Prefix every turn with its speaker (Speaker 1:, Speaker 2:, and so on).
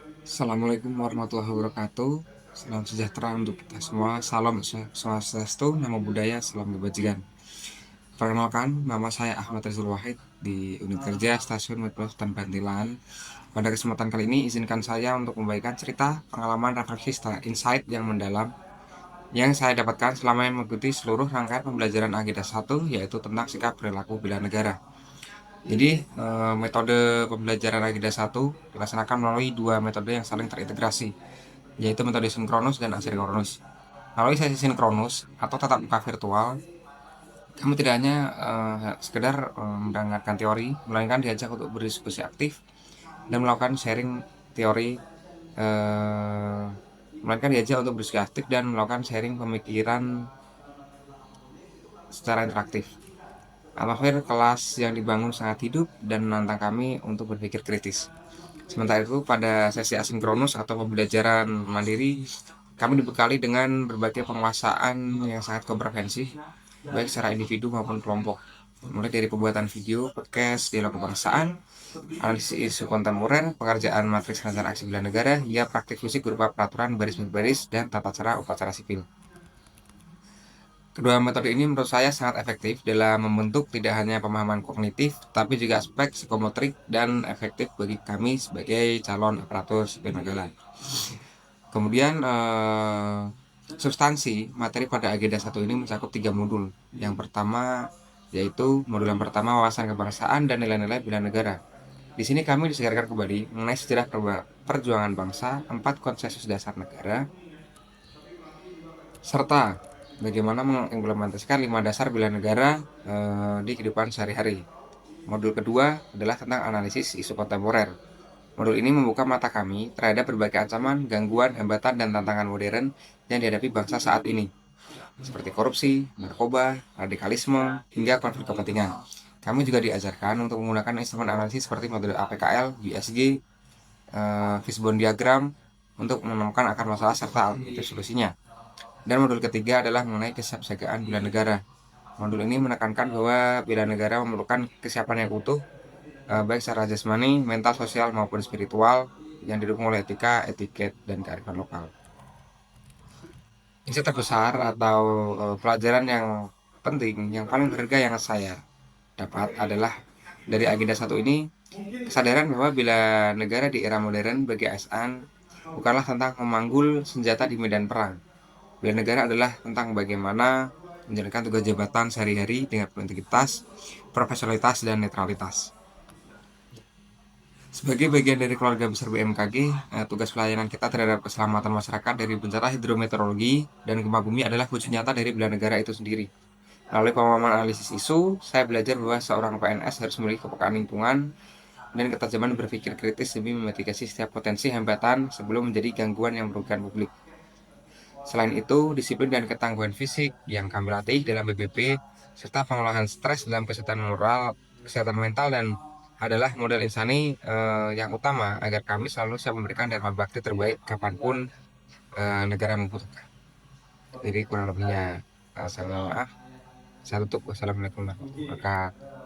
Speaker 1: Assalamualaikum warahmatullahi wabarakatuh. Salam sejahtera untuk kita semua. Salam swastiastu, namo buddhaya, salam kebajikan. Perkenalkan, nama saya Ahmad Rizal Wahid di unit kerja Stasiun Metropolitan Bantilan. Pada kesempatan kali ini, izinkan saya untuk membagikan cerita, pengalaman, refleksi, serta insight yang mendalam yang saya dapatkan selama mengikuti seluruh rangkaian pembelajaran Agenda 1, yaitu tentang sikap perilaku bela negara. Jadi, metode pembelajaran Agenda 1 dilaksanakan melalui dua metode yang saling terintegrasi, yaitu metode sinkronus dan asinkronus. Melalui sesi sinkronus atau tatap muka virtual, kamu tidak hanya sekedar mendengarkan teori, melainkan diajak untuk berdiskusi aktif dan melakukan sharing teori, eh, melainkan diajak untuk berdiskusi aktif dan melakukan sharing pemikiran secara interaktif. Atmosfer kelas yang dibangun sangat hidup dan menantang kami untuk berpikir kritis. Sementara itu, pada sesi asinkronus atau pembelajaran mandiri, kami dibekali dengan berbagai penguasaan yang sangat komprehensif, baik secara individu maupun kelompok. Mulai dari pembuatan video, podcast, dialog kebangsaan, analisis isu kontemporer, pengerjaan matriks rencana aksi bela negara, hingga praktik fisik berupa peraturan baris-baris dan tata cara upacara sipil. Kedua metode ini menurut saya sangat efektif dalam membentuk tidak hanya pemahaman kognitif, tapi juga aspek psikomotorik dan efektif bagi kami sebagai calon aparatur sipil negara. Kemudian substansi materi pada agenda 1 ini mencakup 3 modul. Yang pertama yaitu modul yang pertama wawasan kebangsaan dan nilai-nilai bela negara. Di sini kami disegarkan kembali mengenai sejarah perjuangan bangsa, 4 konsensus dasar negara, serta bagaimana mengimplementasikan 5 dasar bela negara di kehidupan sehari-hari. Modul kedua adalah tentang analisis isu kontemporer. Modul ini membuka mata kami terhadap berbagai ancaman, gangguan, hambatan, dan tantangan modern yang dihadapi bangsa saat ini, seperti korupsi, narkoba, radikalisme, hingga konflik kepentingan. Kami juga diajarkan untuk menggunakan instrumen analisis seperti model APKL, USG, fishbone diagram untuk menemukan akar masalah serta alternatif solusinya. Dan modul ketiga adalah mengenai kesiapsiagaan bela negara. Modul ini menekankan bahwa bela negara memerlukan kesiapan yang utuh, baik secara jasmani, mental, sosial, maupun spiritual, yang didukung oleh etika, etiket, dan kearifan lokal. Insight terbesar atau pelajaran yang penting, yang paling berharga yang saya dapat adalah dari agenda 1 ini, kesadaran bahwa bela negara di era modern bagi ASN bukanlah tentang memanggul senjata di medan perang. Bela negara adalah tentang bagaimana menjalankan tugas jabatan sehari-hari dengan integritas, profesionalitas, dan netralitas. Sebagai bagian dari keluarga besar BMKG, tugas pelayanan kita terhadap keselamatan masyarakat dari bencana hidrometeorologi dan gempa bumi adalah wujud nyata dari bela negara itu sendiri. Melalui pemahaman analisis isu, saya belajar bahwa seorang PNS harus memiliki kepekaan lingkungan dan ketajaman berpikir kritis demi memitigasi setiap potensi hambatan sebelum menjadi gangguan yang merugikan publik. Selain itu, disiplin dan ketangguhan fisik yang kami latih dalam BBP, serta pengolahan stres dalam kesehatan moral, kesehatan mental, dan adalah modal insani yang utama agar kami selalu siap memberikan dharma bakti terbaik kapanpun negara membutuhkan. Jadi kurang lebihnya saya mohon maaf. Saya tutup. Wassalamualaikum warahmatullahi wabarakatuh.